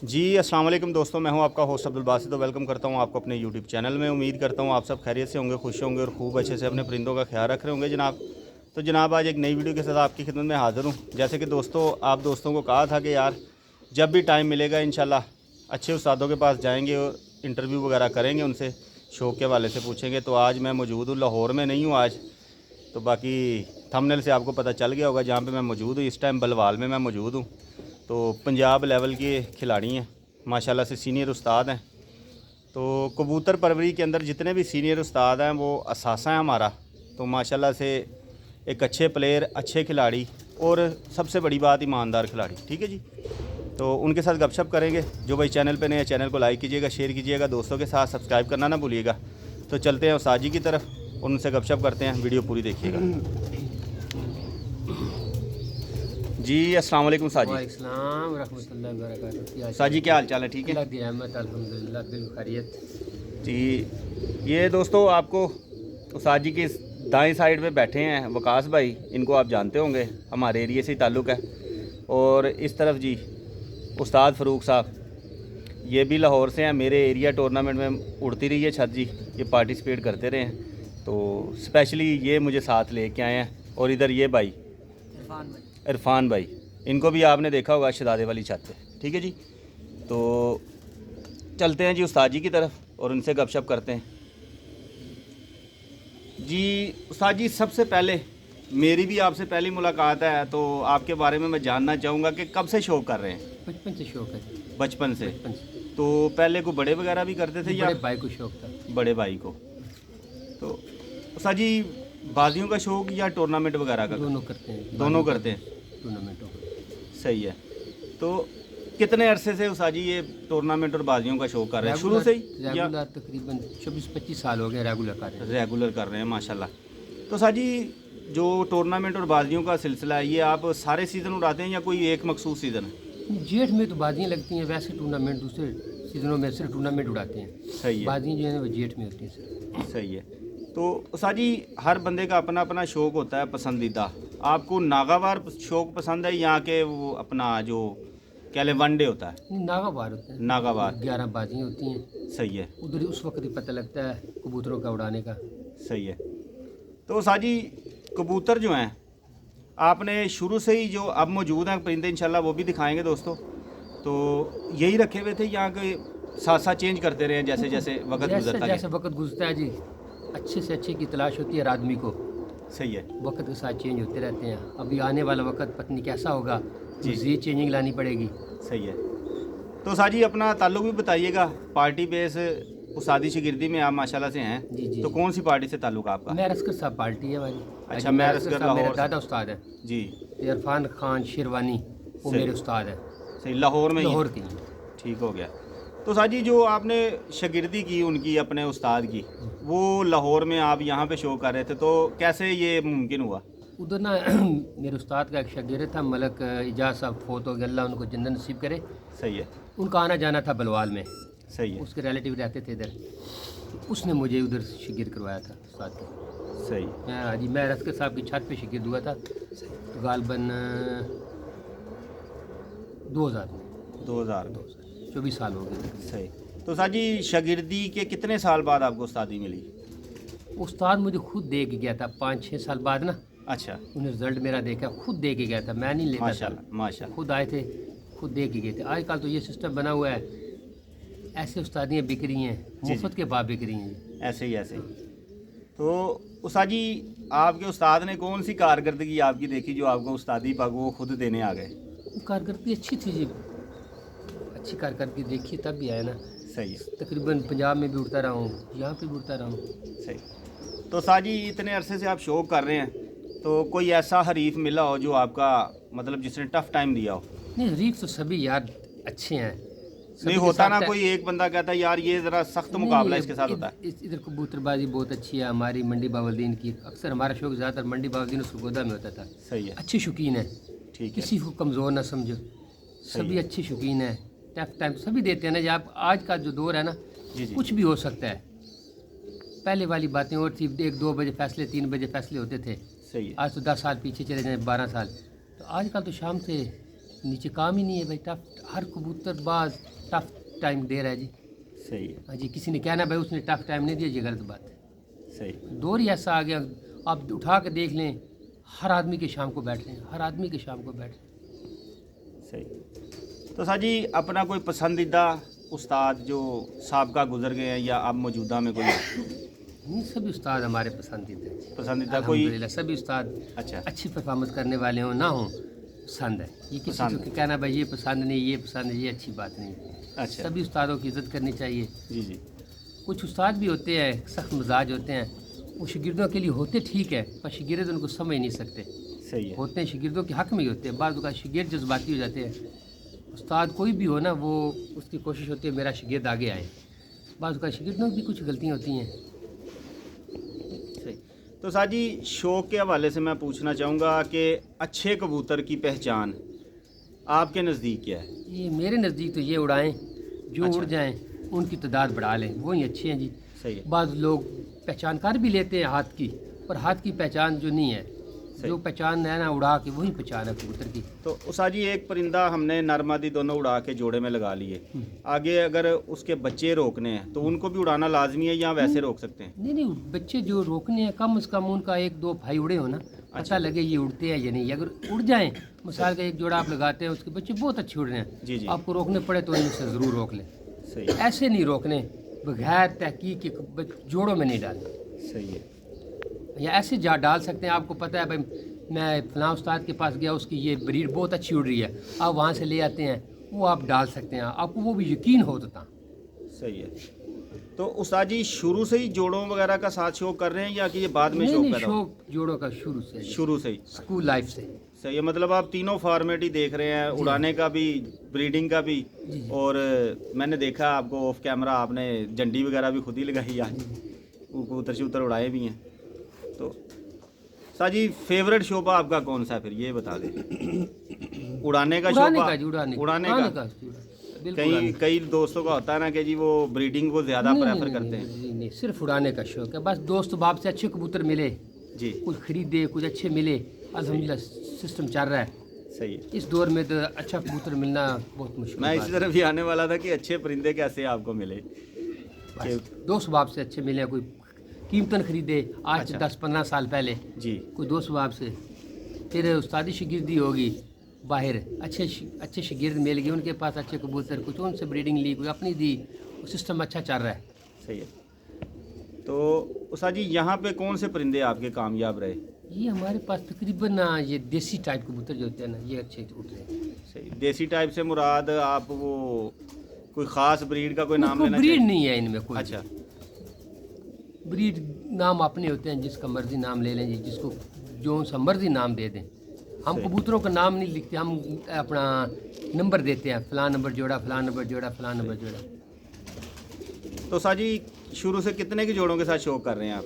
जी अस्सलाम वालेकुम दोस्तों, मैं हूं आपका होस्ट अब्दुल बासित। तो वेलकम करता हूं आपको अपने यूट्यूब चैनल में। उम्मीद करता हूं आप सब खैरियत से होंगे, खुश होंगे और खूब अच्छे से अपने परिंदों का ख्याल रख रहे होंगे जनाब। तो जनाब आज एक नई वीडियो के साथ आपकी खिदमत में हाज़िर हूं। जैसे कि दोस्तों आप दोस्तों को कहा था कि यार जब भी टाइम मिलेगा इंशाल्लाह अच्छे उस्तादों के पास जाएँगे और इंटरव्यू वगैरह करेंगे, उनसे शौक़ के हवाले से पूछेंगे। तो आज मैं मौजूद हूँ, लाहौर में नहीं हूँ आज। तो बाकी थंबनेल से आपको पता चल गया होगा जहाँ पे मैं मौजूद हूँ। इस टाइम बलवाल में मैं मौजूद हूँ। तो पंजाब लेवल के खिलाड़ी हैं, माशाल्लाह से सीनियर उस्ताद हैं। तो कबूतर परवरी के अंदर जितने भी सीनियर उस्ताद हैं वो असासा है हमारा। तो माशाल्लाह से एक अच्छे प्लेयर, अच्छे खिलाड़ी और सबसे बड़ी बात ईमानदार खिलाड़ी। ठीक है जी। तो उनके साथ गपशप करेंगे। जो भाई चैनल पे नए हैं चैनल को लाइक कीजिएगा, शेयर कीजिएगा, दोस्तों के साथ सब्सक्राइब करना ना भूलिएगा। तो चलते हैं उस्ताद जी की तरफ और उनसे गपशप करते हैं। वीडियो पूरी देखिएगा जी। अस्सलाम वालेकुम उस्ताद जी। वालेकुम सलाम रहमतुल्लाहि व बरकातहू। उस्ताद जी क्या हाल चाल है? ठीक है अल्लाह की रहमत अल्हम्दुलिल्लाह बिल्कुल खैरियत। जी। ये दोस्तों आपको उस्ताद जी की दाएं साइड पे बैठे हैं वकास भाई, इनको आप जानते होंगे, हमारे एरिया से ही ताल्लुक़ है। और इस तरफ जी उस्ताद फ़रूक साहब, ये भी लाहौर से हैं। मेरे एरिया टूर्नामेंट में उड़ती रही है छत जी, ये पार्टिसिपेट करते रहे हैं। तो स्पेशली ये मुझे साथ लेके आए हैं। और इधर ये भाई इरफान भाई, इनको भी आपने देखा होगा शहजादे वाली छत पे। ठीक है जी। तो चलते हैं जी उस्ताद जी की तरफ और उनसे गपशप करते हैं जी। उस्ताद जी सबसे पहले मेरी भी आपसे पहली मुलाकात है, तो आपके बारे में मैं जानना चाहूँगा कि कब से शौक़ कर रहे हैं? बचपन से शौक है। बचपन से। बचपन से तो पहले को बड़े वगैरह भी करते थे या बड़े भाई को शौक था। बड़े भाई को? तो उस्ताद जी बाजियों का शौक़ या टूर्नामेंट वगैरह का? दोनों करते हैं। दोनों करते हैं। टूर्नामेंटों का। सही है। तो कितने अरसे से उस्ताद जी ये टूर्नामेंट और बाजियों का शौक़ कर रहे हैं? शुरू से ही या रेगुलर तकरीबन 24-25 साल हो गए रेगुलर कर रहे हैं। रेगुलर कर रहे हैं माशाल्लाह। तो उस्ताद जी जो टूर्नामेंट और बाजियों का सिलसिला है, ये आप सारे सीज़न उड़ाते हैं या कोई एक मखसूस सीज़न है? जेठ में तो बाजियाँ लगती हैं, वैसे टूर्नामेंट दूसरे सीजनों में सिर्फ टूर्नामेंट उड़ाते हैं। सही है। बाजियाँ जो है वो जेठ में होती हैं सिर्फ। सही है। तो उस्ताद जी हर बंदे का अपना अपना शौक़ होता है पसंदीदा। आपको नागावार शौक़ पसंद है या कि वो अपना जो कह लें वनडे होता है? नागावार होते हैं। नागावार। 11 बाजियाँ होती हैं। सही है। उधर उस वक्त ही पता लगता है कबूतरों का उड़ाने का। सही है। तो उस्ताद जी कबूतर जो हैं आपने शुरू से ही जो अब मौजूद हैं परिंदे, इंशाल्लाह वो भी दिखाएंगे दोस्तों, तो यही रखे हुए थे यहाँ के साथ साथ चेंज करते रहे जैसे जैसे वक्त गुजरता जैसे गया? वक्त गुजरता है जी, अच्छे से अच्छे की तलाश होती है हर आदमी को। सही है। वक्त के साथ चेंज होते रहते हैं। अभी आने वाला वक्त पता नहीं कैसा होगा, जी। ये चेंजिंग लानी पड़ेगी। सही है। तो उस्ताद जी अपना ताल्लुक़ भी बताइएगा। पार्टी बेस उस्तादी शिगिर्दी में आप माशाल्लाह से हैं। जी जी। तो कौन सी पार्टी से ताल्लुक़ आपका? मैं रस्कर साहब पार्टी है हमारी। अच्छा, मैं रस्कर साहब मेरे लाहौर से। दादा उस्ताद है। जी। इरफान खान शेरवानी वो सही। मेरे उस्ताद है। सही, लाहौर में ही? लाहौर के। ठीक हो गया। तो उस्ताद जी जो आपने शागिर्दी की उनकी अपने उस्ताद की, वो लाहौर में आप यहाँ पे शो कर रहे थे, तो कैसे ये मुमकिन हुआ? उधर ना मेरे उस्ताद का एक शागिर्द था मलक इजाज साहब, फोत हो गया, अल्लाह उनको जन्नत नसीब करे। सही है। उनका आना जाना था बलवाल में। सही है। उसके रिलेटिव रहते थे इधर, उसने मुझे उधर शिगिर करवाया था उस्ताद के। सही। मैं रस्कर साहब की छत पे शिगिर हुआ था, तो गालबन 2000 24 साल हो गए। सही। तो उस्ताद जी शागिर्दी के कितने साल बाद आपको उस्तादी मिली? उस्ताद मुझे खुद दे के गया था 5-6 साल बाद ना। अच्छा। उन्हें रिजल्ट मेरा देखा, खुद दे के गया था, मैं नहीं लेता था। माशाल्लाह माशाल्लाह। खुद आए थे, खुद दे के गए थे। आजकल तो ये सिस्टम बना हुआ है, ऐसे उस्तादियाँ बिक रही हैं, जी, मुफ्त के भाव बिक रही हैं। ऐसे ही ऐसे ही। तो उस्ताद जी आपके उस्ताद ने कौन सी कारकर्दगी आपकी देखी जो आपको उस्तादी पाक वो खुद देने आ गए? कारकर्दगी अच्छी थी जी, अच्छी कारकर्दगी देखी तब भी आया ना। सही है। तकरीबन पंजाब में भी उड़ता रहा हूँ, यहाँ पे भी उड़ता रहा हूँ। सही। तो उस्ताद जी इतने अरसे से आप शौक़ कर रहे हैं, तो कोई ऐसा हरीफ मिला हो जो आपका मतलब जिसने टफ़ टाइम दिया हो? नहीं, हरीफ तो सभी यार अच्छे हैं। नहीं होता ना, कोई एक बंदा कहता है यार ये ज़रा सख्त मुकाबला इसके साथ होता है। इधर कबूतरबाजी बहुत अच्छी है हमारी मंडी बावलदीन की। अक्सर हमारा शौक ज़्यादातर मंडी बावलदीन और सरगोदा में होता था। सही है। अच्छे शौकीन है, ठीक है। किसी को कमज़ोर ना समझो, सभी अच्छे शौकीन है। टफ टाइम सभी देते हैं ना। जब आप आज का जो दौर है ना, जी जी। कुछ भी हो सकता है। पहले वाली बातें और थी, 1-2 बजे फैसले, 3 बजे फैसले होते थे। सही है। आज तो 10 साल पीछे चले जाएँ, 12 साल। तो आजकल तो शाम से नीचे काम ही नहीं है भाई। टफ हर कबूतर बाज टफ टाइम दे रहा है जी। सही है, हाँ जी, किसी ने कहना भाई उसने टफ टाइम नहीं दिया, ये गलत बात है। सही। दौर ही ऐसा आ गया, आप उठा के देख लें, हर आदमी के शाम को बैठ रहे हैं, हर आदमी के शाम को बैठ रहे हैं। सही। तो साहब जी अपना कोई पसंदीदा उस्ताद जो साबका गुजर गए हैं या अब मौजूदा में कोई नहीं, सभी उस्ताद हमारे पसंदीदा हैं। पसंदीदा कोई? अल्हम्दुलिल्लाह सभी उस्ताद अच्छा, अच्छी परफॉर्मेंस करने वाले हों ना हों, पसंद है। ये किसी पसंद को कहना भाई ये पसंद नहीं, ये पसंद है, ये अच्छी बात नहीं है। अच्छा। सभी उस्तादों की इज़्ज़त करनी चाहिए। जी जी। कुछ उस्ताद भी होते हैं सख्त मिजाज होते हैं, वो शागिर्दों के लिए होते ठीक है, पर शागिर्द उनको समझ नहीं सकते। सही है। होते हैं शागिर्दों के हक़ में ही होते हैं, बाज़ का शागिर्द जज्बाती हो जाते हैं। उस्ताद कोई भी हो ना, वो उसकी कोशिश होती है मेरा शागिर्द आगे आए। बाज़ का शागिर्दों की भी कुछ गलतियाँ होती हैं। सही। तो साहब जी शौक़ के हवाले से मैं पूछना चाहूँगा कि अच्छे कबूतर की पहचान आपके नज़दीक क्या है? ये मेरे नज़दीक तो ये उड़ाएं जो अच्छा। उड़ जाएं, उनकी तादाद बढ़ा लें, वही अच्छे हैं जी। सही है। बाज़ लोग पहचान कर भी लेते हैं हाथ की, पर हाथ की पहचान जो नहीं है, जो पहचान है ना उड़ा के, वही पहचान है कबूतर की। तो उस्ताद जी एक परिंदा हमने नरमादी दोनों उड़ा के जोड़े में लगा लिए, आगे अगर उसके बच्चे रोकने हैं तो उनको भी उड़ाना लाजमी है या वैसे रोक सकते हैं? नहीं नहीं, बच्चे जो रोकने हैं कम से कम उनका एक दो भाई उड़े हो ना, पता लगे ये उड़ते हैं या नहीं। अगर उड़ जाएं, मिसाल का एक जोड़ा आप लगाते हैं, उसके बच्चे बहुत अच्छे उड़ रहे हैं, जी जी। आपको रोकने पड़े तो इनसे ज़रूर रोक लें। सही ऐसे नहीं रोकने, बगैर तहकीक के जोड़ों में नहीं डालना। सही है। या ऐसे जा डाल सकते हैं, आपको पता है भाई मैं फलां उस्ताद के पास गया, उसकी ये ब्रीड बहुत अच्छी उड़ रही है, आप वहाँ से ले आते हैं, वो आप डाल सकते हैं, आपको वो भी यकीन हो तो। सही है। तो उस्ताद जी शुरू से ही जोड़ों वगैरह का साथ शौक कर रहे हैं या कि ये बाद में नहीं शौक नहीं, पैदा हुआ? शौक जोड़ों का शुरू से है, शुरू से ही। स्कूल लाइफ से। सही है, मतलब आप तीनों फॉर्मेट ही देख रहे हैं, उड़ाने का भी, ब्रीडिंग का भी, जी। और मैंने देखा आपको ऑफ कैमरा आपने झंडी वगैरह भी खुद ही लगाई आज, वो कबूतर शूतर उड़ाए भी हैं। तो साहब जी फेवरेट शोबा आपका कौन सा है फिर ये बता दें? उड़ाने का उड़ाने शोबा? का जी, उड़ाने उड़ाने का का? बिल्कुल कई उड़ाने। कई दोस्तों का होता है ना कि जी वो ब्रीडिंग को ज़्यादा नहीं, प्रेफर नहीं, करते नहीं, हैं। नहीं, नहीं, सिर्फ उड़ाने का शौक है बस। दोस्त बाप से अच्छे कबूतर मिले, जी कुछ खरीदे, कुछ अच्छे मिले, अल्हम्दुलिल्लाह सिस्टम चल रहा है। सही है। इस दौर में तो अच्छा कबूतर मिलना बहुत मुश्किल मैं बात इसी है। तरफ ही आने वाला था कि अच्छे परिंदे कैसे आपको मिले? बस दोस्त बाप से अच्छे मिले, कोई कीमतन खरीदे आज से अच्छा। 10-15 साल पहले, जी कोई दोस्त बाप से, फिर उस्तादी शागिर्दी होगी बाहर, अच्छे शागिर्द मिल गए, उनके पास अच्छे कबूतर, कुछ उनसे ब्रीडिंग ली, कुछ अपनी दी, वो सिस्टम अच्छा चल रहा है। सही है। तो उस्ताद जी यहाँ पे कौन से परिंदे आपके कामयाब रहे? ये हमारे पास तकरीबन ना ये देसी टाइप कबूतर जो होते हैं ना, ये अच्छे उठ रहे हैं। सही। देसी टाइप से मुराद आप वो कोई ख़ास ब्रीड का कोई नाम लेना ब्रीड चाहिए? नहीं है इनमें कोई। अच्छा। ब्रीड नाम अपने होते हैं, जिसका मर्जी नाम ले लें जी, जिसको जो सा मर्जी नाम दे दें। हम सही। कबूतरों का नाम नहीं लिखते, हम अपना नंबर देते हैं, फलां नंबर जोड़ा, फलां नंबर जोड़ा, फलां नंबर जोड़ा। तो साहब जी शुरू से कितने के जोड़ों के साथ शौक कर रहे हैं आप?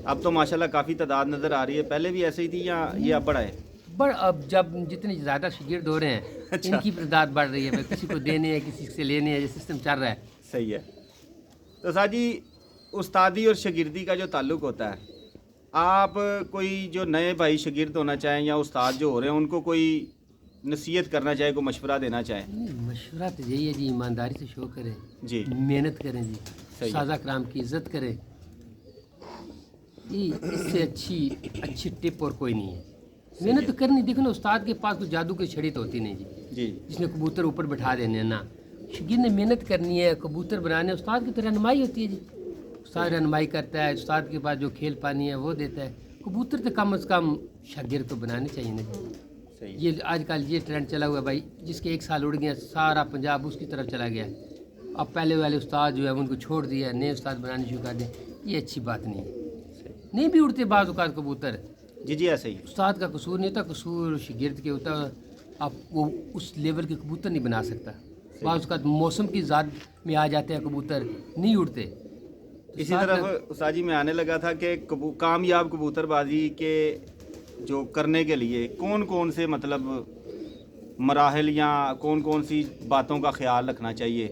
अब तो माशाल्लाह काफ़ी तादाद नज़र आ रही है, पहले भी ऐसे ही थी या ये अब बढ़ा है? बट अब जब जितने ज़्यादा शागिर्द हो रहे हैं, अच्छा। इनकी तादाद बढ़ रही है भाई, किसी को देने हैं, किसी से लेने हैं, ये सिस्टम चल रहा है। सही है। तो साहब जी उस्तादी और शागिर्दी का जो ताल्लुक़ होता है, आप कोई जो नए भाई शागिर्द होना चाहें या उस्ताद जो हो रहे हैं उनको कोई नसीहत करना चाहे, कोई मशवरा देना चाहें? नहीं, मशवरा तो यही है जी, ईमानदारी से शो करें जी मेहनत करें जी, सही है। सादा कराम की इज़्ज़त करें। ये इससे अच्छी टिप और कोई नहीं है। मेहनत तो करनी, देखो ना उस्ताद के पास कोई जादू की छड़ी तो होती नहीं जी, जी जिसने कबूतर ऊपर बैठा देने हैं ना। शागिर्द ने मेहनत करनी है, कबूतर बनाने, उस्ताद की तो रहनुमाई होती है जी। उस्ताद रहनुमाई करता है, उस्ताद के पास जो खेल पानी है वो देता है। कबूतर तो कम से कम शागिर्द तो बनाने चाहिए ना जी। सही है। ये आजकल ये ट्रेंड चला हुआ है भाई, जिसके एक साल उड़ गया सारा पंजाब उसकी तरफ चला गया। अब पहले वाले उस्ताद जो है उनको छोड़ दिया, नए उस्ताद बनाने शुरू कर दिए, ये अच्छी बात नहीं है। नहीं भी उड़ते बाज़ औक़ात कबूतर, जी जी ऐसे ही। उस्ताद का कसूर नहीं होता, कसूर शागिर्द के होता। आप वो उस लेवल के कबूतर नहीं बना सकता। बाज़ औक़ात मौसम की ज़ात में आ जाते हैं कबूतर, नहीं उड़ते। इसी तरफ उस्ताद जी मैं आने लगा था कि कामयाब कबूतरबाजी के जो करने के लिए कौन कौन से मतलब मराहल या कौन कौन सी बातों का ख्याल रखना चाहिए?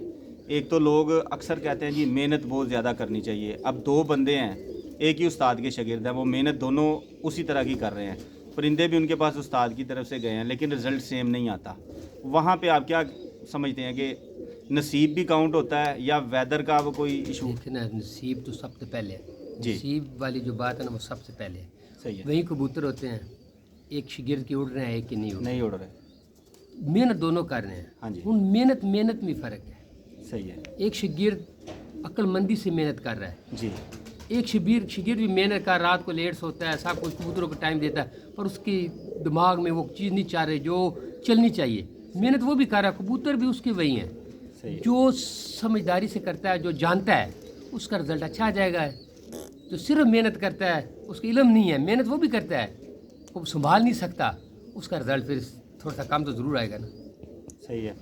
एक तो लोग अक्सर कहते हैं जी मेहनत बहुत ज़्यादा करनी चाहिए। अब दो बंदे हैं, एक ही उस्ताद के शागिर्द हैं, वो मेहनत दोनों उसी तरह की कर रहे हैं, परिंदे भी उनके पास उस्ताद की तरफ से गए हैं लेकिन रिज़ल्ट सेम नहीं आता, वहाँ पे आप क्या समझते हैं कि नसीब भी काउंट होता है या वेदर का वो कोई इशू? देखिए ना, नसीब तो सबसे पहले है। जी। नसीब वाली जो बात है ना वो सबसे पहले है। सही है। वही कबूतर होते हैं, एक शिगिर्द के उड़ रहे हैं, एक के नहीं उड़ रहे। नहीं उड़ रहे। मेहनत दोनों कर रहे हैं। हाँ जी। उन मेहनत में फ़र्क है। सही है। एक शिगिर्द अक्लमंदी से मेहनत कर रहा है, जी। एक शिगिर्द भी मेहनत कर, रात को लेट सोता है, सब कुछ कबूतरों को टाइम देता है, पर उसके दिमाग में वो चीज़ नहीं चाह रही जो चलनी चाहिए। मेहनत वो भी कर रहा है, कबूतर भी उसके वही हैं। सही है। जो समझदारी से करता है, जो जानता है, उसका रिजल्ट अच्छा आ जाएगा। जो सिर्फ मेहनत करता है, उसका इल्म नहीं है, मेहनत वो भी करता है, वो संभाल नहीं सकता, उसका रिजल्ट फिर थोड़ा सा कम तो ज़रूर आएगा ना। सही है।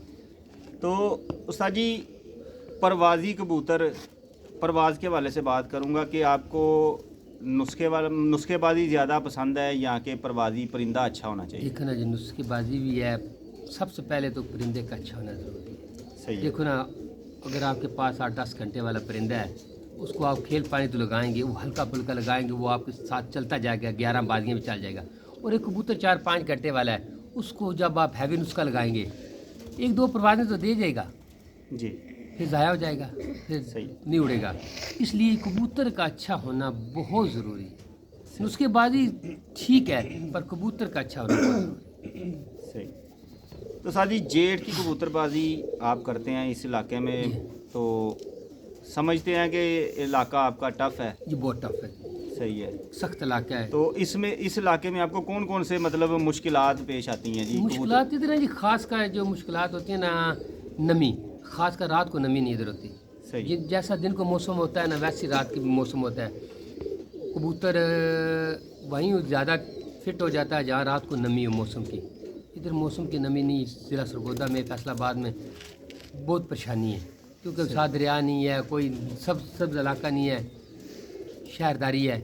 तो उस्ताद जी, परवाज़ी कबूतर, परवाज़ के हवाले से बात करूंगा कि आपको नुस्खेबाजी ज़्यादा पसंद है या कि परवाज़ी परिंदा अच्छा होना चाहिए? देखो ना जी, नुस्खेबाजी भी है, सबसे पहले तो परिंदे का अच्छा होना ज़रूरी है। सही है। देखो ना, अगर आपके पास 8-10 घंटे वाला परिंदा है, उसको आप खेल पानी तो लगाएंगे, वो हल्का फुल्का लगाएंगे, वो आपके साथ चलता जाएगा, 11 बाजियाँ में चल जाएगा। और एक कबूतर 4-5 घंटे वाला है, उसको जब आप हैवी नुस्खा लगाएंगे, 1-2 परवाज़ें तो दे जाएगा, जी। फिर ज़ाया हो जाएगा, फिर सही। नहीं उड़ेगा। इसलिए कबूतर का अच्छा होना बहुत ज़रूरी है। नुस्खेबाजी ठीक है, पर कबूतर का अच्छा होना बहुत ज़रूरी है। सही। तो साथ ही जेठ की कबूतरबाजी आप करते हैं इस इलाके में, तो समझते हैं कि इलाका आपका टफ़ है? ये बहुत टफ है, सही है। सख्त इलाका है। तो इसमें इस इलाके में आपको कौन कौन से मतलब मुश्किलात पेश आती हैं जी? मुश्किलात इधर है जी, खास का जो मुश्किलात होती है ना, नमी, खास कर रात को नमी नहीं इधर होती। सही। जैसा दिन को मौसम होता है ना, वैसे रात की भी मौसम होता है। कबूतर वहीं ज़्यादा फिट हो जाता है जहाँ रात को नमी हो मौसम की। इधर मौसम की नमी नहीं, ज़िला सरगोदा में, फैसलाबाद में बहुत परेशानी है, क्योंकि साथ दरिया नहीं है, कोई सब इलाका नहीं है, शहरदारी है।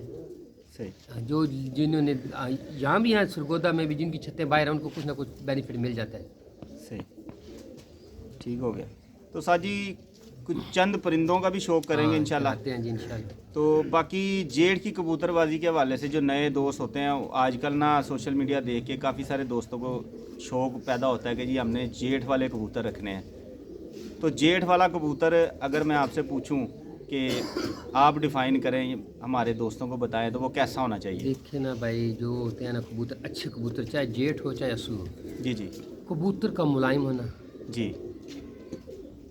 सही। जो जिन्होंने यहाँ भी हैं सरगोदा में भी, जिनकी छतें बाहर हैं, उनको कुछ ना कुछ बेनिफिट मिल जाता है। सही। ठीक हो गया। तो साजी कुछ चंद परिंदों का भी शौक करेंगे हाँ, इंशाल्लाह। आते हैं जी इंशाल्लाह। तो बाकी जेठ की कबूतरबाजी के हवाले से जो नए दोस्त होते हैं, आजकल ना सोशल मीडिया देख के काफ़ी सारे दोस्तों को शौक पैदा होता है कि जी हमने जेठ वाले कबूतर रखने हैं। तो जेठ वाला कबूतर अगर मैं आपसे पूछूं कि आप डिफ़ाइन करें, हमारे दोस्तों को बताएं, तो वो कैसा होना चाहिए? देखिए ना भाई, जो होते हैं ना कबूतर, अच्छे कबूतर, चाहे जेठ हो चाहे असू हो, जी जी। कबूतर का मुलायम होना, जी।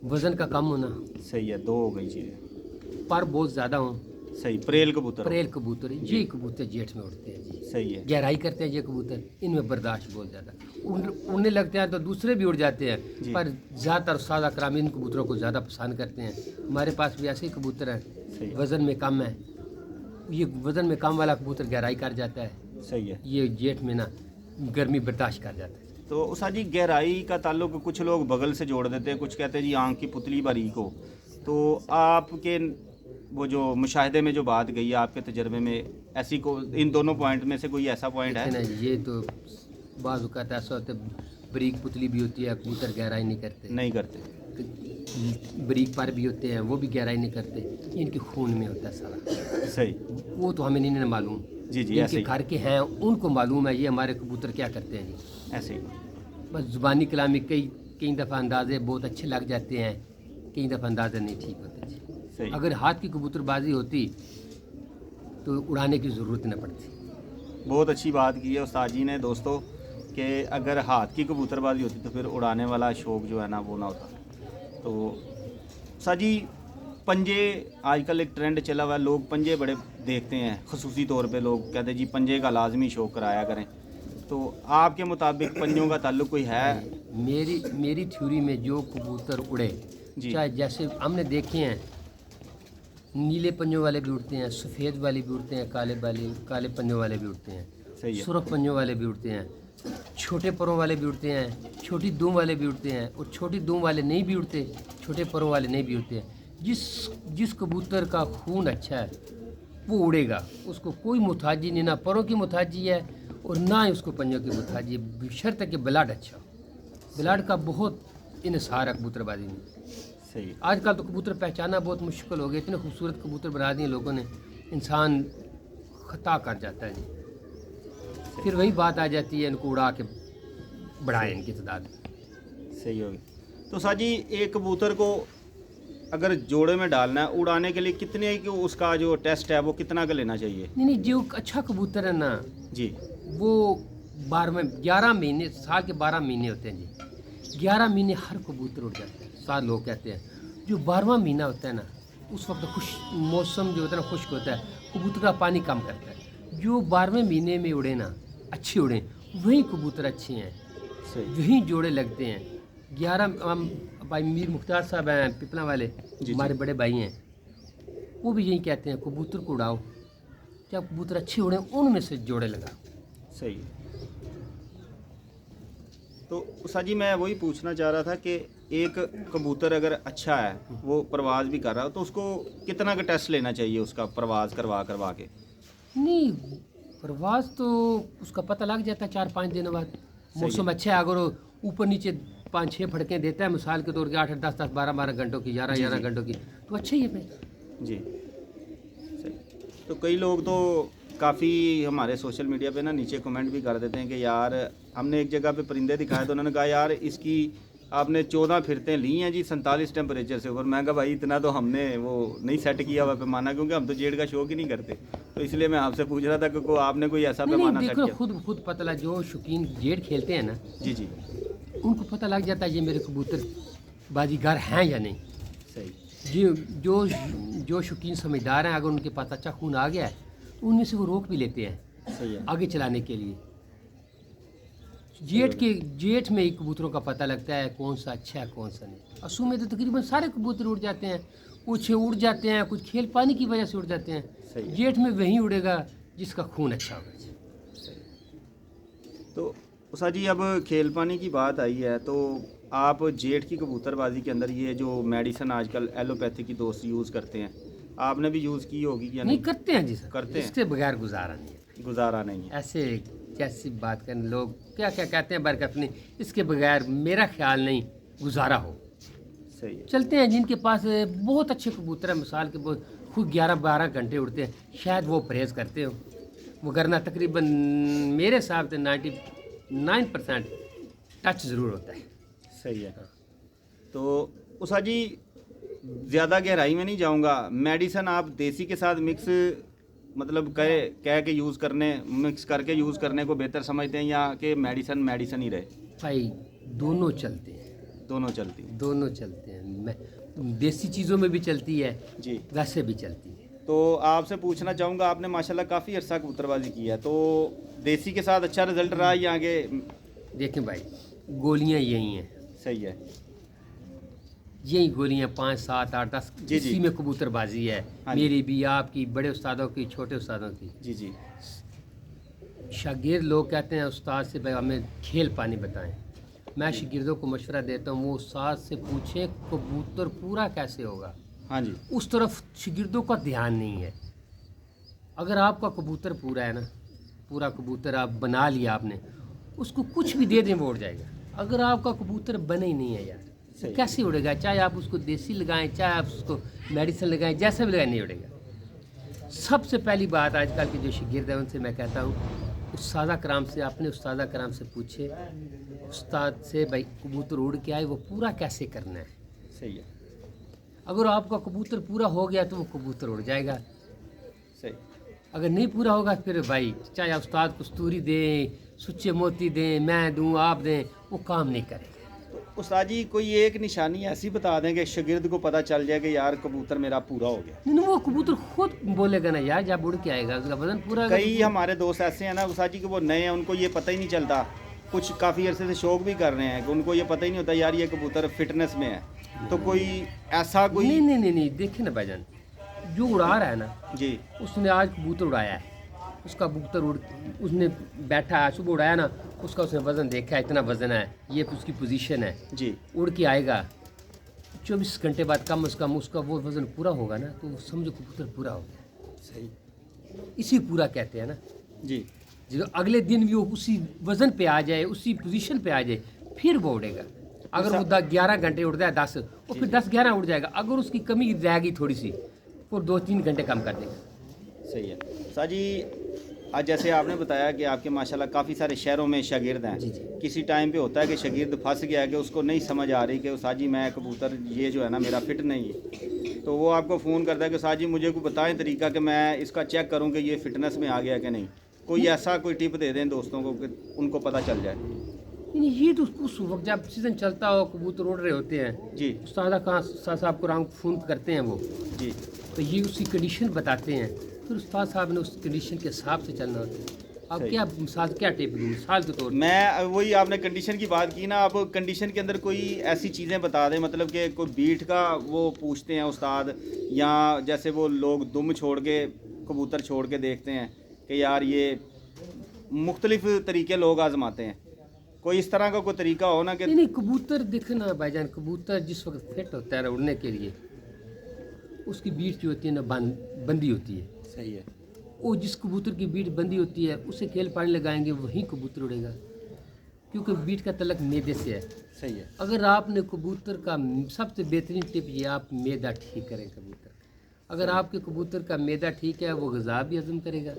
वज़न का कम होना, सही है। 2 हो गई चीज़ें। पर बहुत ज़्यादा हो। सही। प्रेल कबूतर। परेल कबूतर, ये कबूतर जेठ में उड़ते हैं जी। सही है। गहराई करते हैं ये कबूतर, इनमें बर्दाश्त बहुत ज़्यादा। उड़ने लगते हैं तो दूसरे भी उड़ जाते हैं, जी। पर ज़्यादातर उस्ताद अकराम इन कबूतरों को ज़्यादा पसंद करते हैं। हमारे पास भी ऐसे ही कबूतर हैं, सही। वज़न में कम है। ये वज़न में कम वाला कबूतर गहराई कर जाता है, सही है। ये जेठ में ना गर्मी बर्दाश्त कर जाता है। तो उषा जी, गहराई का ताल्लुक कुछ लोग बगल से जोड़ देते हैं, कुछ कहते हैं जी आँख की पुतली बारीक हो। तो आपके वो जो मुशाहिदे में जो बात गई है, आपके तजर्बे में ऐसी को इन दोनों पॉइंट में से कोई ऐसा पॉइंट है? ना ये तो बाज़ औक़ात ऐसा होता है, बरीक पुतली भी होती है, कबूतर गहराई नहीं करते। नहीं करते। बरीक पर भी होते हैं, वो भी गहराई नहीं करते। ये इनके खून में होता है सारा। सही। वो तो हमें नहीं मालूम। जी जी। ऐसे इनके ही। घर के हैं उनको मालूम है ये हमारे कबूतर क्या करते हैं जी। ऐसे ही। बस ज़ुबानी कलामी कई दफ़ा अंदाजे बहुत अच्छे लग जाते हैं, कई दफ़ा अंदाजे नहीं ठीक होते जी। सही। अगर हाथ की कबूतरबाजी होती तो उड़ाने की ज़रूरत न पड़ती। बहुत अच्छी बात की है उस्ताद जी ने दोस्तों, कि अगर हाथ की कबूतरबाजी होती तो फिर उड़ाने वाला शौक़ जो है ना वो ना होता। तो उस्ताद जी, पंजे आजकल एक ट्रेंड चला हुआ है, लोग पंजे बड़े देखते हैं, ख़ुसूसी तौर पे लोग कहते हैं जी पंजे का लाजमी शौक़ कराया करें। तो आपके मुताबिक पंजों का ताल्लुक कोई है? मेरी थ्योरी में जो कबूतर उड़े, जी। चाहे जैसे हमने देखे हैं, नीले पंजों वाले भी उड़ते हैं, सफ़ेद वाले भी उड़ते हैं, काले पंजों वाले भी उड़ते हैं, सही है। सुर्ख पंजों वाले भी उड़ते हैं, छोटे परों वाले भी उड़ते हैं, छोटी दूम वाले भी उड़ते हैं, और छोटी दूम वाले नहीं भी उड़ते, छोटे परों वाले नहीं भी उड़ते हैं। जिस कबूतर का खून अच्छा है वो उड़ेगा, उसको कोई मुताजी नहीं, ना परों की मुताजी है और ना ही उसको पंजों की मुताजी, बशर्ते कि ब्लड अच्छा हो। ब्लड का बहुत इन्हिसार है कबूतरबाजी में। सही। आजकल तो कबूतर पहचाना बहुत मुश्किल हो गया, इतने खूबसूरत कबूतर बना दिए लोगों ने, इंसान खता कर जाता है जी। फिर वही बात आ जाती है, इनको उड़ा के बढ़ाएं इनकी तादाद। सही होगी। तो साहब जी एक कबूतर को अगर जोड़े में डालना है उड़ाने के लिए कितने की उसका जो टेस्ट है वो कितना का लेना चाहिए? नहीं, जो अच्छा कबूतर है ना जी, वो 11 महीने, साल के 12 महीने होते हैं जी। 11 महीने हर कबूतर उड़ जाते हैं, साल लोग कहते हैं। जो 12वां महीना होता है ना, उस वक्त खुश मौसम जो होता है ना, खुश्क होता है, कबूतर का पानी कम करता है। जो 12वें महीने में उड़े ना, अच्छे उड़े, वही कबूतर अच्छे हैं, सही। वही जोड़े लगते हैं। 11 भाई मीर मुख्तार साहब हैं पिपला वाले, जी। हमारे बड़े भाई हैं, वो भी यही कहते हैं कबूतर को उड़ाओ, जब कबूतर अच्छे उड़े उनमें से जोड़े लगाओ। सही। तो उषा जी मैं वही पूछना चाह रहा था कि एक कबूतर अगर अच्छा है, वो प्रवास भी कर रहा हो, तो उसको कितना का टेस्ट लेना चाहिए उसका प्रवास करवा के? नहीं, प्रवास तो उसका पता लग जाता है 4-5 दिन बाद। मौसम अच्छा है, अगर वो ऊपर नीचे 5-6 फड़कें देता है, मिसाल के तौर के 8-8, 10-10, 12-12 घंटों की, 11-11 घंटों की, तो अच्छा ही है फिर। जी, सही। तो कई लोग तो काफ़ी हमारे सोशल मीडिया पे ना नीचे कमेंट भी कर देते हैं कि यार हमने एक जगह पे परिंदे दिखाए तो उन्होंने कहा यार इसकी आपने 14 फिरतें ली हैं जी 47 टेम्परेचर से ऊपर। मैं कहा भाई इतना तो हमने वो नहीं सेट किया हुआ पैमाना, क्योंकि हम तो जेड का शौक ही नहीं करते, तो इसलिए मैं आपसे पूछ रहा था कि आपने कोई ऐसा नहीं, पैमाना सेट देखो किया? खुद पता लग, जो शौकीन जेड खेलते हैं ना, जी जी, उनको पता लग जाता है ये मेरे कबूतर बाजीगर हैं या नहीं। सही। जी, जो शौकीन समझदार हैं, अगर उनके पास अच्छा खून आ गया है तो उनमें से वो रोक भी लेते हैं सही है। आगे चलाने के लिए। जेठ में ही कबूतरों का पता लगता है कौन सा अच्छा है कौन सा नहीं। असू में तो तकरीबन सारे कबूतर उड़ जाते हैं, कुछ उड़ जाते हैं, कुछ खेल पानी की वजह से उड़ जाते हैं। सही है। जेठ में वही उड़ेगा जिसका खून अच्छा होगा। तो उषा जी अब खेल पानी की बात आई है, तो आप जेठ की कबूतरबाजी के अंदर ये जो मेडिसिन आजकल एलोपैथी की दोस्त यूज़ करते हैं, आपने भी यूज़ की होगी या नहीं नहीं? करते हैं जी सर, करते हैं। इसके बगैर गुजारा नहीं है। गुजारा नहीं है। ऐसे कैसी बात करें, लोग क्या क्या कहते हैं बरकत नहीं, इसके बगैर मेरा ख्याल नहीं गुजारा हो। सही है। चलते हैं जिनके पास बहुत अच्छे कबूतर हैं, मिसाल के खुद 11-12 घंटे उड़ते हैं, शायद वो परहेज़ करते हो, वरना तकरीबन मेरे हिसाब से 99% टच ज़रूर होता है। सही है। तो उषा जी ज़्यादा गहराई में नहीं जाऊंगा, मेडिसिन आप देसी के साथ मिक्स मतलब कह के यूज़ करने, मिक्स करके यूज़ करने को बेहतर समझते हैं, या कि मेडिसिन ही रहे? भाई दोनों चलते हैं, दोनों चलती हैं। दोनों चलते हैं। देसी चीज़ों में भी चलती है जी। वैसे भी चलती है। तो आपसे पूछना चाहूँगा, आपने माशाल्लाह काफ़ी अरसा कबूतरबाजी की है, तो देसी के साथ अच्छा रिजल्ट रहा या आगे? देखें भाई, गोलियां यही हैं, सही है। यही गोलियां 5, 7, 8, 10 जी, जी। इसी में कबूतरबाजी है। हाँ जी। मेरी भी, आपकी, बड़े उस्तादों की, छोटे उस्तादों की। जी जी, शागिर्द लोग कहते हैं उस्ताद से भाई हमें खेल पानी बताएं। मैं शागिर्दों को मशवरा देता हूँ वो उस्ताद से पूछे कबूतर पूरा कैसे होगा। हाँ जी, उस तरफ शागिर्दों का ध्यान नहीं है। अगर आपका कबूतर पूरा है ना, पूरा कबूतर आप बना लिया आपने, उसको कुछ भी दे दें वो उड़ जाएगा। अगर आपका कबूतर बने ही नहीं है यार, तो सही। कैसे उड़ेगा? चाहे आप उसको देसी लगाएं, चाहे आप उसको मेडिसिन लगाएं, जैसा भी लगाएं नहीं उड़ेगा। सबसे पहली बात आजकल के जो शागिर्द हैं उनसे मैं कहता हूँ, उस्तादा कराम से, अपने उस्तादा कराम से पूछे उस्ताद से भाई कबूतर उड़ के आए वो पूरा कैसे करना है। सही है। अगर आपका कबूतर पूरा हो गया तो वो कबूतर उड़ जाएगा। सही। अगर नहीं पूरा होगा फिर भाई चाहे आप उस्ताद कस्तूरी दें, सुच्चे मोती दें, मैं दूं, आप दें, वो काम नहीं करेगा। उस्ताद जी कोई एक निशानी ऐसी बता दें कि शागिर्द को पता चल जाए कि यार कबूतर मेरा पूरा हो गया? नहीं, वो कबूतर खुद बोलेगा ना यार, जब उड़ के आएगा उसका वजन पूरा। कई हमारे दोस्त ऐसे हैं ना उस्ताद जी कि वो नए हैं, उनको ये पता ही नहीं चलता, कुछ काफ़ी अरसे से शौक भी कर रहे हैं कि उनको ये पता ही नहीं होता यार ये कबूतर फिटनेस में है, तो कोई ऐसा कोई? नहीं नहीं नहीं नहीं, देखे ना भाईजान, जो उड़ा रहा है ना, जी उसने आज कबूतर उड़ाया है, उसका कबूतर उसने बैठा है, सुबह उड़ाया ना, उसका उसने वज़न देखा है, इतना वज़न है, ये उसकी पोजीशन है, जी, उड़ के आएगा 24 घंटे बाद कम से कम उसका वो वज़न पूरा होगा ना, तो समझो कबूतर पूरा हो गया। सही। इसी पूरा कहते हैं ना जी, जो अगले दिन भी वो उसी वज़न पे आ जाए, उसी पोजीशन पे आ जाए, फिर वो उड़ेगा। अगर वो 11 घंटे उड़ता है 10, वो फिर 10-11 उड़ जाएगा। अगर उसकी कमी रहेगी थोड़ी सी, वो 2-3 घंटे कम कर देगा। सही है। साजी आज जैसे आपने बताया कि आपके माशाल्लाह काफ़ी सारे शहरों में शागिर्द हैं, जी जी। किसी टाइम पे होता है कि शागिर्द फंस गया है कि उसको नहीं समझ आ रही कि उस्ताद जी मैं कबूतर ये जो है ना मेरा फिट नहीं है, तो वो आपको फ़ोन करता है कि उस्ताद जी मुझे को बताएं तरीका कि मैं इसका चेक करूं कि ये फिटनेस में आ गया कि नहीं। कोई ऐसा कोई टिप दे दें दोस्तों को कि उनको पता चल जाए। नहीं, ये तो उस वक्त जब सीज़न चलता हो, कबूतर उड़ रहे होते हैं, जी उस्ताद कहाँ साहब को रंग फ़ोन करते हैं वो, जी। तो ये उसकी कंडीशन बताते हैं, फिर उस्ताद साहब ने उस कंडीशन के हिसाब से चलना होता है। अब सही। क्या मिसाल क्या टिप दूँ, मिसाल के तौर पर मैं वही आपने कंडीशन की बात की ना, आप कंडीशन के अंदर कोई ऐसी चीज़ें बता दें, मतलब कि कोई बीट का वो पूछते हैं उस्ताद, या जैसे वो लोग दुम छोड़ के कबूतर छोड़ के देखते हैं कि यार ये मुख्तलिफ तरीके लोग आजमाते हैं, कोई इस तरह का कोई तरीका हो ना कि नहीं कबूतर देखना भाईजान, कबूतर जिस वक्त फिट होता है ना उड़ने के लिए, उसकी बीट जो होती है ना बंदी होती है। सही है। वो जिस कबूतर की बीट बंदी होती है उसे खेल पानी लगाएंगे वही कबूतर उड़ेगा, क्योंकि बीट का तलक मैदे से है। सही है। अगर आपने कबूतर का सबसे बेहतरीन टिप ये, आप मैदा ठीक करें कबूतर का। अगर आपके कबूतर का मैदा ठीक है वो ग़िज़ा भी हज़म करेगा,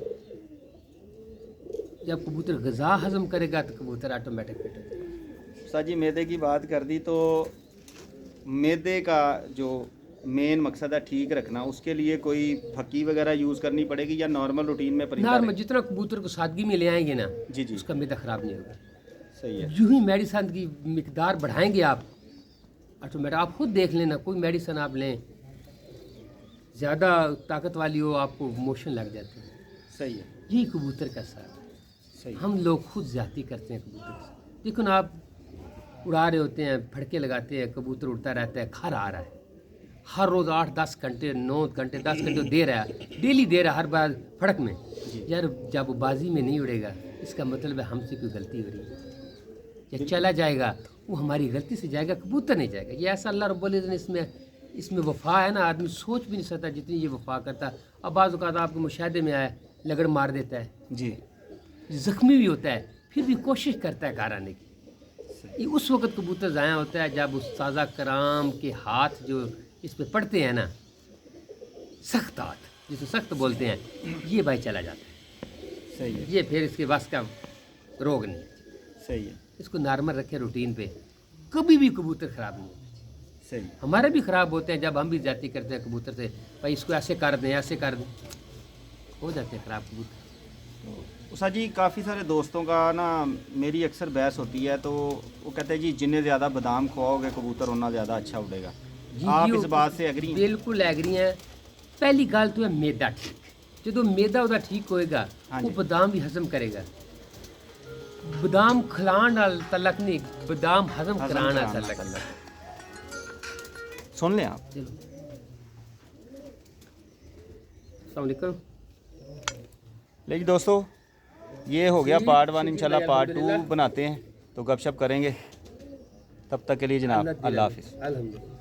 जब कबूतर ग़िज़ा हज़म करेगा तो कबूतर ऑटोमेटिक फिट हो जाएगा। उस्ताद जी मैदे की बात कर दी, तो मैदे का जो मेन मकसद है ठीक रखना, उसके लिए कोई फकी वगैरह यूज़ करनी पड़ेगी या नॉर्मल रूटीन में परिंदा नॉर्मल जितना कबूतर को सादगी में ले आएंगे ना, जी जी उसका मैदा ख़राब नहीं होगा। सही है। यूं ही मेडिसन की मिकदार बढ़ाएंगे आप ऑटोमेटिक, आप खुद देख लेना, कोई मेडिसन आप लें ज़्यादा ताकत वाली हो आपको मोशन लग जाते हैं। सही है। यही कबूतर का साथ सही। हम लोग खुद ज़्यादती करते हैं कबूतर से। देखो ना, आप उड़ा रहे होते हैं, फड़के लगाते हैं, कबूतर उड़ता रहता है, खा रहा है, हर रोज़ 8-10 घंटे 9 घंटे 10 घंटे दे रहा है, डेली दे रहा है हर बार फड़क में। यार जब वो बाजी में नहीं उड़ेगा इसका मतलब है हमसे कोई गलती हो रही है, या चला जाएगा वो हमारी गलती से जाएगा, कबूतर नहीं जाएगा। ये ऐसा अल्लाह रब्बुल इज़्ज़त ने इसमें वफ़ा है ना, आदमी सोच भी नहीं सकता जितनी ये वफ़ा करता। अब बाज़ औक़ात आपके मुशाहदे में आया लगड़ मार देता है जी। ज़ख्मी भी होता है, फिर भी कोशिश करता है घर आने की। ये उस वक़्त कबूतर ज़ाया होता है जब उस साज़ा कराम के हाथ जो इस पे पड़ते हैं ना, सख्त हाथ जिसे सख्त बोलते हैं, ये भाई चला जाता है। सही है। ये फिर इसके बस का रोग नहीं है। सही है। इसको नॉर्मल रखें रूटीन पे, कभी भी कबूतर ख़राब नहीं होते। सही। हमारे भी ख़राब होते हैं जब हम भी जाती करते हैं कबूतर से, भाई इसको ऐसे कर दें ऐसे कर दें, हो जाते हैं ख़राब कबूतर। उस्ताद जी काफ़ी सारे दोस्तों का ना मेरी अक्सर बहस होती है, तो वो कहते हैं जी जिन्ने ज़्यादा बादाम खवाओगे कबूतर उतना ज़्यादा अच्छा उड़ेगा। आप इस बात से एग्री हैं? बिल्कुल एग्री हैं। पहली गल तो है मैदा ठीक, जो मैदा ਉਹਦਾ ठीक होएगा हाँ वो जी। बादाम भी हजम करेगा। बादाम खिलाने वाला तलक नहीं, बादाम हजम कराने वाला तलक। सुन लें आप। चलो अस्सलाम वालेकुम। लेकिन दोस्तों ये हो गया पार्ट 1, इंशाल्लाह पार्ट 2 बनाते हैं तो गपशप करेंगे। तब तक के लिए जनाब अल्लाह हाफिज़। अल्हम्दुलिल्लाह।